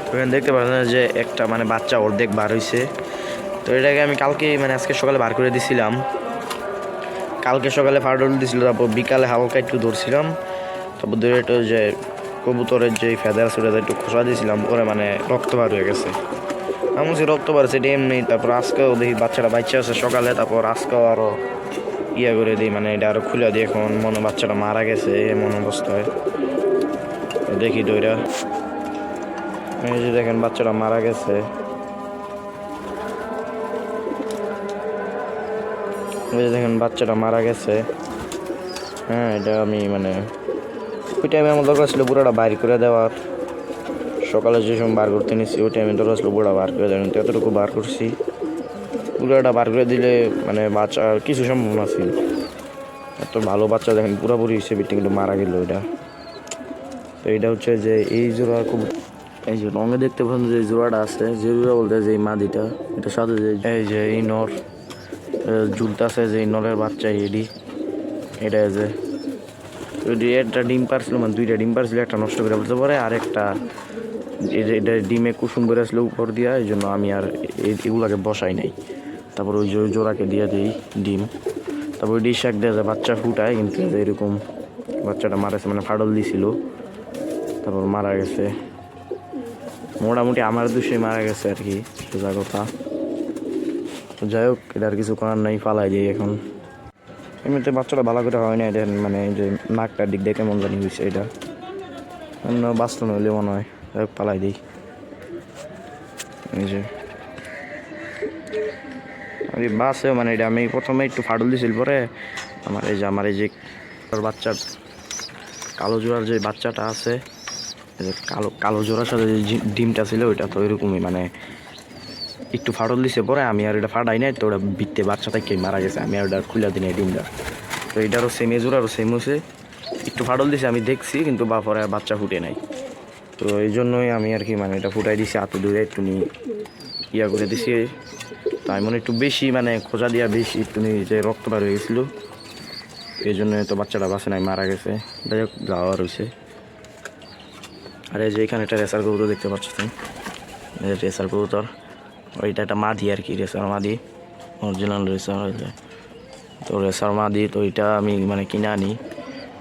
ওখানে দেখতে পাচ্ছেন যে একটা মানে বাচ্চা অর্ধেক বার হয়েছে। তো এটাকে আমি কালকে মানে আজকে সকালে বার করে দিছিলাম। কালকে সকালে ফাড়ল দিছিল, তারপর বিকালে হালকা একটু ধরছিলাম, তারপর ধরে একটু যে কবুতরের যে ফেদার আছে ওটা একটু খোসা দিয়েছিলাম, পরে মানে রক্ত বার হয়ে গেছে। আমি বলছি রক্ত বাড়ছে এটা এমনি। তারপর আজকেও দেখি বাচ্চাটা বাচ্চা আছে সকালে, তারপর আজকেও আরও ইয়া করে দিই, মানে এটা আরও খুলে দিই। এখন মনে বাচ্চাটা মারা গেছে এমন অবস্থায়। দেখি দইরা এই যে দেখেন বাচ্চাটা মারা গেছে। এই যে দেখেন বাচ্চাটা মারা গেছে। হ্যাঁ, এটা আমি মানে ওই টাইমে আমার দরকার ছিল বুড়াটা বাইর করে দেওয়ার। সকালে যে সময় বার করতে নিচ্ছি ওই টাইমে দরকার ছিল বুড়া বার করে দেবেন, তো এতটুকু বার করছি। বুড়াটা বার করে দিলে মানে বাচ্চার কিছু সম্ভাবনা ছিল। এত ভালো বাচ্চা দেখেন পুরোপুরি হিসেবে কিন্তু মারা গেল এটা। তো এটা হচ্ছে যে এই জোড়া খুব, এই যে রঙে দেখতে পাচ্ছেন যে জোড়াটা আছে, যে জোড়া বলতে যে এই মাদিটা, এটার সাথে যে এই যে এই নর ঝুলতে আছে, যে এই নরের বাচ্চা এডি, এটা যে একটা ডিম পারছিল, মানে দুইটা ডিম পারছিল, একটা নষ্ট করে বলতে পারে, আর একটা এটা ডিমে কুসুম করে আসলে উপর দিয়া, এই জন্য আমি আর এগুলাকে বসাই নাই। তারপর ওই জোড়াকে দিয়ে দিই ডিম, তারপর ডিশ শাক দেওয়া যায় বাচ্চা ফুটায়, কিন্তু এরকম বাচ্চাটা মারাছে, মানে ফাটল দিছিল, তারপর মারা গেছে। মোটামুটি আমার দোষে মারা গেছে আর কি, সোজা কথা। যাই হোক, এটা আর কিছু করার নাই, ফালাই দিই এখন। এমনিতে বাচ্চাটা ভালো করে হয় না, এটা মানে এই যে নাকটার দিক দিয়ে কেমন জানি হয়েছে, এটা অন্য বাস্তব হইলে মনে হয়। যাই হোক, পালাই দিই। এই যে বাসে মানে এটা আমি প্রথমে একটু ফাটল দিছিল, পরে আমার এই যে বাচ্চার কালো জোড়ার যে বাচ্চাটা আছে, কালো জোড়ার সাথে যে ডিমটা ছিল ওইটা তো এরকমই, মানে একটু ফাটল দিছে, পরে আমি আর এটা ফাটাই নাই, তো ওটা বিত্তে বাচ্চা থেকে মারা গেছে। আমি আর ওটা খুলে দিই নাই ডিমটা। তো এটারও সেম, এ জোড়ারও সেম হয়েছে, একটু ফাটল দিছে আমি দেখছি, কিন্তু পরে বাচ্চা ফুটে নাই। তো এই জন্যই আমি আর কি মানে এটা ফুটাই দিছি, হাতে দূরে একটু ইয়া করে দিছি। তাই মনে একটু বেশি মানে খোঁজা দিয়া বেশি একটু যে রক্ত বার হয়ে গেছিলো, এই জন্য তো বাচ্চাটা বাঁচে নাই, মারা গেছে। যাই হোক, যাওয়া রয়েছে। আর এই যে এখানে একটা রেসার কবুতর দেখতে পাচ্ছেন, রেসার কবুতর, ওইটা একটা মাদি আর কি, রেসার মাদি, অরিজিনাল রেসার। তো রেসার মাদি, তো এটা আমি মানে কিনে আনি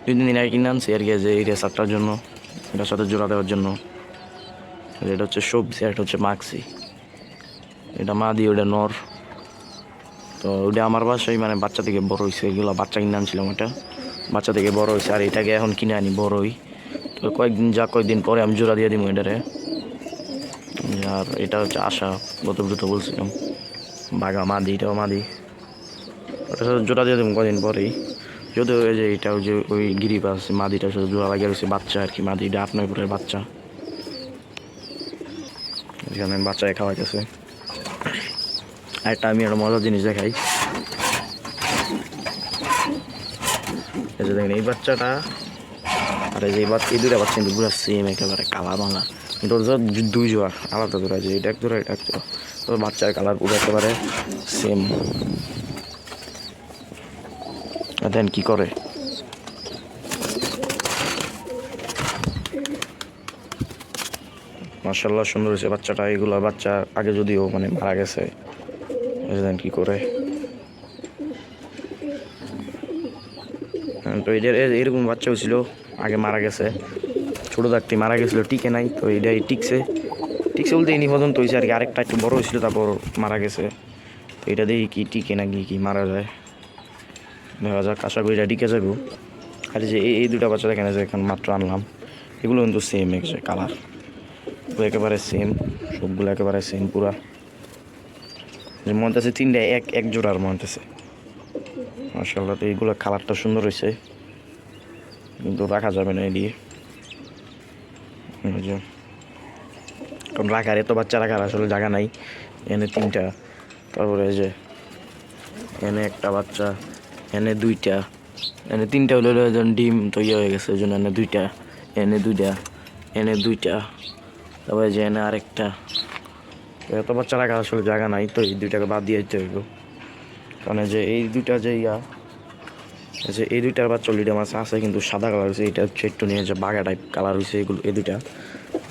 2-3 দিন আগে কিনে আনছি আর কি, যে এই রেসারটার জন্য, এটার সাথে জোড়া দেওয়ার জন্য। এটা হচ্ছে সবজি, একটা হচ্ছে মাক্সি। এটা মাদি, ওটা নর। তো ওটা আমার বাসায় মানে বাচ্চা থেকে বড় হয়েছে, এগুলো বাচ্চা কিনে আনছিলাম, ওটা বাচ্চা থেকে বড় হয়েছে। আর এটাকে এখন কিনে আনি বড়ই, তো কয়েকদিন পরে আমি জোড়া দিয়ে দিব এটারে। আর এটা হচ্ছে আশা, গত দ্রুত বলছিলাম, বাঘা মাদি, এটাও মাদি, ওটার সাথে জোড়া দিয়ে দেবো কদিন পরেই। যদিও ওই যে এটা যে ওই গিরিবাস মাদিটার সাথে জোড়া লাগিয়ে রয়েছে বাচ্চা আর কি, মাদিটা 8-9 ফুটের বাচ্চা, এখানে বাচ্চায় খাওয়াইতেছে। আরেকটা আমি একটা মজার জিনিস দেখাই, এই যে দেখেন এই বাচ্চাটা আর এই যে এই দুটা বাচ্চা কিন্তু পুরো সেম, একেবারে কালা বাংলা, কিন্তু ওর দুই জোড়া আলাদা জোড়া, যে এটা এক জোড়া এটা এক জোড়া, তো বাচ্চার কালার পুরো একেবারে সেম। দেন কি করে, মাশাআল্লাহ সুন্দর হয়েছে বাচ্চাটা। এগুলো বাচ্চা আগে যদিও মানে মারা গেছে, দেন কি করে। তো এদের এরকম বাচ্চাও ছিল, আগে মারা গেছে, ছোটো থাকতে মারা গেছিলো, টিকে নাই। তো এটাই টিকছে বলতে এই পর্যন্ত হয়েছে আর কি। আরেকটা একটু বড় হয়েছিল, তারপর মারা গেছে। তো এটা দেখি কি টিকে নাকি কি মারা যায়, দেখা যাক, আশা করি এটা টিকে যাবো। আর যে এই দুটা বাচ্চা দেখেন, যে এখন মাত্র আনলাম, এগুলো কিন্তু সেম কালার, একেবারে সেম, সবগুলো একেবারে সেম পুরা। মনে হচ্ছে তিনটা এক জোড়ার মনে হচ্ছে, মাশাআল্লাহ। তো এইগুলো কালারটা সুন্দর হয়েছে, কিন্তু রাখা যাবে না এদিকে, কারণ রাখার এত বাচ্চা রাখার আসলে জায়গা নাই। এনে 3টা, তারপরে এই যে এনে একটা বাচ্চা, এনে 2টা, এনে 3টা হলে ডিম তো ইয়ে হয়ে গেছে, ওই জন্য এনে 2টা, এনে 2টা, এনে 2টা, তারপরে যে এনে আরেকটা। এত বাচ্চা রাখার আসলে জায়গা নাই, তো এই 2টাকে বাদ দিয়ে দিতে হইব। কারণ যে এই 2টা যে যে এই 2টার বাচ্চা লিডে মাছ আছে, কিন্তু সাদা কালার হয়েছে। এটা হচ্ছে একটু নিয়ে যে বাঘা টাইপ কালার হয়েছে, এগুলো এই 2টা।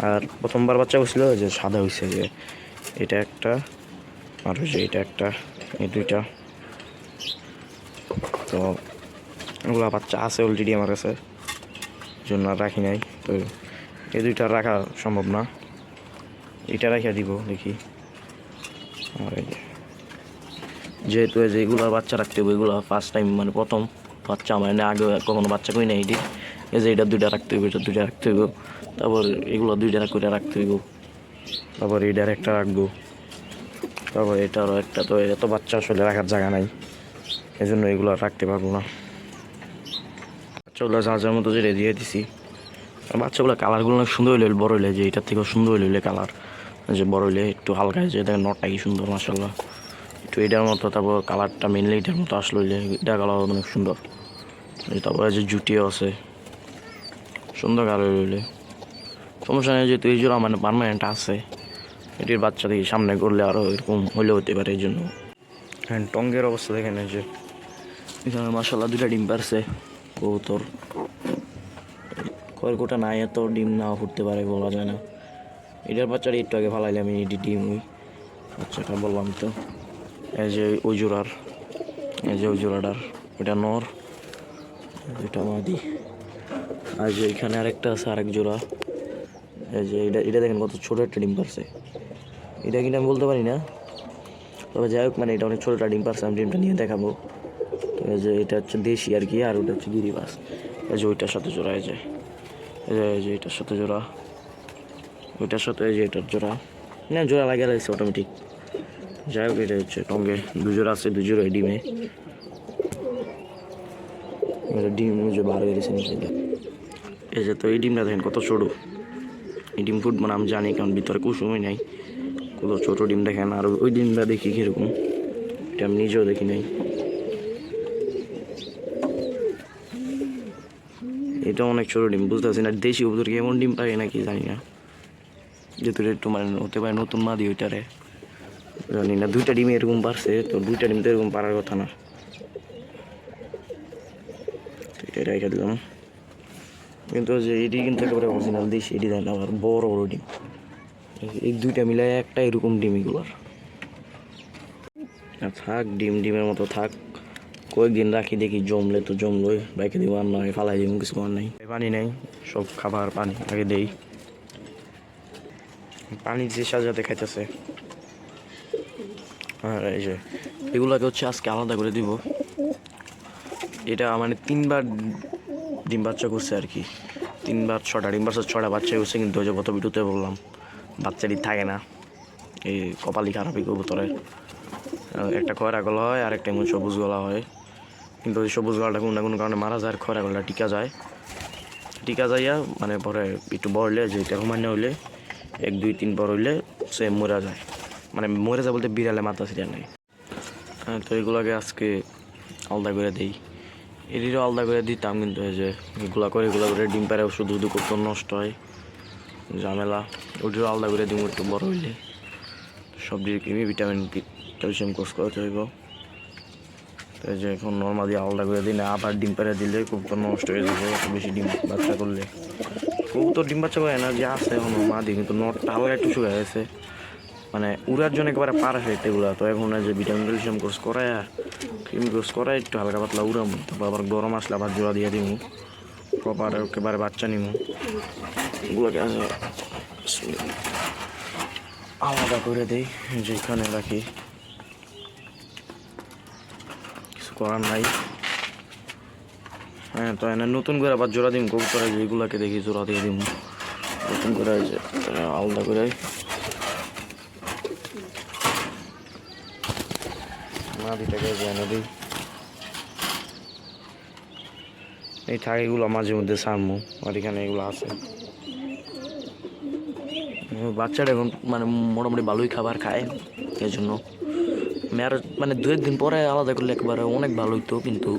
আর প্রথমবার বাচ্চা হয়েছিল যে সাদা হয়েছে, যে এটা একটা আর হচ্ছে এটা একটা, এই দুইটা। তো ওগুলো বাচ্চা আছে অলরেডি আমার কাছে, জন্য আর রাখি নাই। তো এই দুইটা রাখা সম্ভব না, এটা রাখিয়া দিব দেখি। আর এই যেহেতু যেগুলোর বাচ্চা রাখতে হবে, এগুলো ফার্স্ট টাইম মানে প্রথম বাচ্চা আমার, আগে কখনো বাচ্চা কই নাই। এটি এই যে এটা দুইটা রাখতে হইব, এটা দুইটা রাখতে হইব, তারপর এগুলো দুইটা করে রাখতে হইব, তারপর এটার একটা রাখবো, তারপর এটারও একটা। তো এত বাচ্চা আসলে রাখার জায়গা নাই, এই জন্য এগুলো রাখতে পারবো না। বাচ্চাগুলো যার যার মতো যে দিয়ে দিছি। বাচ্চাগুলো কালারগুলো অনেক সুন্দর হইলে, বড় হইলে যে এটার থেকেও সুন্দর হইলে কালার, যে বড় হইলে একটু হালকা হয়েছে, দেখেন নটটা কি সুন্দর মাশাআল্লাহ, একটু এটার মতো। তারপর কালারটা মেনলি এটার মতো আসলো, এটা কালার অনেক সুন্দর। তারপরে যে জুটিও আছে সুন্দর কালার হইলে সমস্যা নেই, যেহেতু এই জোড়া মানে পার্মানেন্ট আছে। এটির বাচ্চা দিয়ে সামনে করলে আরও এরকম হইলে হতে পারে, এই জন্য। হ্যাঁ, টঙ্গের অবস্থা দেখেন, যে এখানে মাশাআল্লাহ দুইটা ডিম পারছে কবুতর। খড়কুটা নাই, এত ডিম না ফুটতে পারে বলা যায় না। এটার বাচ্চাটা একটু আগে ফালাইলাম, এটি ডিম ওই বাচ্চাটা বললাম তো। এই যে ওই জোড়ার, এই যে ওই জোড়াটার, ওইটা নর, এটা মাদি। আর যে এখানে আরেকটা আছে, আরেক জোড়া। এই যে এটা দেখেন কত ছোটো একটা ডিম পারছে। এটা কিনা আমি বলতে পারি না, তবে যাই হোক মানে এটা অনেক ছোটোটা ডিম পারছে, আমি ডিমটা নিয়ে দেখাবো। তো এই যে এটা হচ্ছে দেশি আর কি, আর ওটা হচ্ছে গিরিবাস। এই যে ওইটার সাথে জোড়া, এই যে এটার সাথে জোড়া, ওইটার সাথে এই যে এটার জোড়া, না জোড়া লাগিয়ে লাগছে অটোমেটিক। যাই হোক এটা হচ্ছে টঙ্গে দুজোড়া আছে, দুজোড়া ডিমে। ডিম যে বার হয়ে গেছে নিচে, এই যে। তো এই ডিমটা দেখেন কত ছোটো, এই ডিম ফুটবো না আমি জানি, কারণ ভিতরে কুসুমই নাই। কত ছোটো ডিম দেখেন। আর ওই ডিমটা দেখি কীরকম, এটা আমি নিজেও দেখি নাই। এটা অনেক ছোটো ডিম, বুঝতে পারছি না দেশি কবুতর কি এমন ডিম পাই নাকি জানি না। যেহেতু একটু মানে হতে পারে নতুন মাদি, ওইটারে জানি না। দুইটা ডিমে এরকম পারছে, তো দুইটা ডিম তো এরকম পারার কথা না। এটা রেখে দিলাম, কিন্তু যে এটি কিন্তু একেবারে অরিজিনাল দেশি, এটি দেয় না আবার বড় বড় ডিম। এই দুইটা মিলে একটা এরকম ডিম এগুলার। থাক ডিমের মতো থাক, কয়েকদিন রাখি দেখি, জমলে তো জমলোই, রেখে দিব, আর নয় ফালাই দিব, কিছু করার নাই। পানি নেই, সব খাবার পানি আগে দেই। পানি যে সাজাতে খাইতেছে। আর এই যে এগুলাকে হচ্ছে আজকে আলাদা করে দিব। এটা মানে 3বার ডিম বাচ্চা করছে আর কি, 3বার 6টা ডিম বাচ্চা, 6টা বাচ্চা করছে। কিন্তু ওই যে গত ভিডিওতে বললাম বাচ্চাটি থাকে না, এই কপালই খারাপই কবুতরের। একটা খয়রা গলা হয়, আর একটা এমন সবুজ গলা হয়। কিন্তু ওই সবুজ গলাটা কোনো না কোনো কারণে মারা যায়, আর খয়রা গলাটা টিকা যাইয়া মানে পরে একটু বড়লে, যে এটা হুমান্য হইলে 1 2 3 বড় হইলে সে মরে যায়। মানে মরে যায় বলতে বিড়ালে মাথা ছিটা নেই। তো এগুলোকে আজকে আলাদা করে দিই, এটিরও আলাদা করে দিতাম, কিন্তু এই যে এগুলো করে ডিম পারে শুধু করতে নষ্ট হয়, ঝামেলা। ওটিরও আলাদা করে দিব একটু বড় হইলে। সবজির কৃমি ভিটামিন ক্যালসিয়াম কোর্স করতে হইব। তো এই যে এখন নর্মালি আলাদা করে দিই না, আবার ডিম পারে দিলে কবুতর নষ্ট হয়ে যাবে বেশি ডিম বাচ্চা করলে। কবুতর ডিম বাচ্চা করে এনার্জি আছে এখনো মাদি, কিন্তু নটটা হালকা একটু শুকিয়ে গেছে, মানে উড়ার জন্য একেবারে পারফেক্ট এগুলো। তো এখন যে ভিটামিন ক্যালসিয়াম কোর্স করায়, ক্রিম কোর্স করায় একটু হালকা পাতলা উড়াবো, তারপর আবার গরম আসলে আবার জোড়া দিয়ে দিব, প্রপার একেবারে বাচ্চা নিব। এগুলোকে আলাদা করে দিই, যেখানে রাখি, কিছু করার নাই। হ্যাঁ, তো এনে নতুন করে আবার জোড়া দিম কবুতরে, যেগুলোকে দেখি জোড়া দিয়ে দিব নতুন করে, যে আলাদা করে মাদিটাকে এনে দিই। এই থাকগুলো মাঝে মধ্যে সারমু, আর এখানে এগুলো আছে। বাচ্চাটা এখন মানে মোটামুটি ভালোই খাবার খায়, এই জন্য আর মানে 2 একদিন পরে আলাদা করলে একবারে অনেক ভালো হইতো। কিন্তু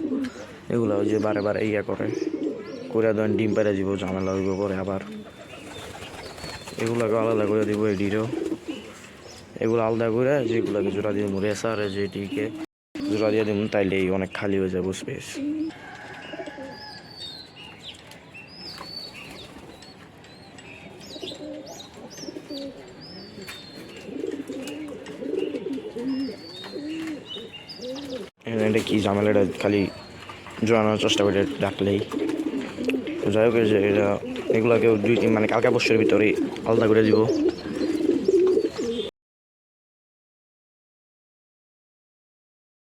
এগুলো ওই যে বারে বারে করে দেন, ডিম পেরে দিব, ঝামেলা হইব পরে আবার। এগুলোকে আলাদা করে দিব, এটিরও এগুলো আলাদা করে, যেগুলোকে জোড়া দিয়ে রেসার যেটিকে জোড়া দিয়ে দিব, তাইলে অনেক খালি হয়ে যাবো স্পেস। এটা কি ঝামেলাটা খালি জোড়ানোর চেষ্টা করে রাখলেই। তো যাই হোক, যে এটা এগুলাকেও 2-3 মানে কালকা পরশুর ভিতরে আলাদা করে দিব।